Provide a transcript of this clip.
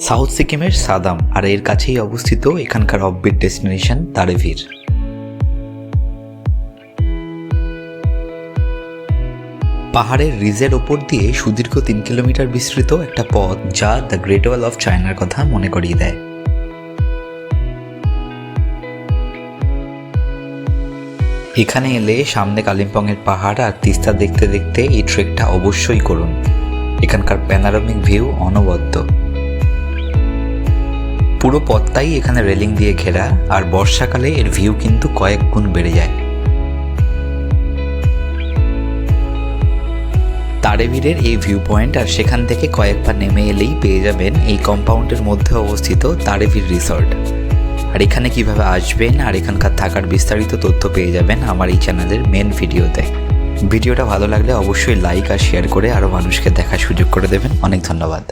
South সিকিমের সাদাম আর এর কাছেই অবস্থিত এখানকার অফবিট ডেস্টিনেশন তারেভির। পাহাড়ের রিজের ওপর দিয়ে সুদীর্ঘ 3 কিলোমিটার বিস্তৃত একটা পথ যা দ্য গ্রেট ওয়াল অফ চায়নার কথা মনে করিয়ে দেয়। এখানে এলে সামনে কালিম্পংয়ের পাহাড় আর তিস্তা দেখতে দেখতে এই ট্রেকটা অবশ্যই করুন। এখানকার প্যানোরামিক ভিউ অনবদ্য। পুরো পথটাই এখানে রেলিং দিয়ে ঘেরা, আর বর্ষাকালে এর ভিউ কিন্তু কয়েক গুণ বেড়ে যায়। তারেভিরের এই ভিউ পয়েন্ট আর সেখান থেকে কয়েকবার নেমে এলেই পেয়ে যাবেন এই কম্পাউন্ডের মধ্যে অবস্থিত তারেভির রিসর্ট। আর এখানে কিভাবে আসবেন আর এখানকার থাকার বিস্তারিত তথ্য পেয়ে যাবেন আমার এই চ্যানেলের মেন ভিডিওতে। ভিডিওটা ভালো লাগলে অবশ্যই লাইক আর শেয়ার করে আরও মানুষকে দেখার সুযোগ করে দেবেন। অনেক ধন্যবাদ।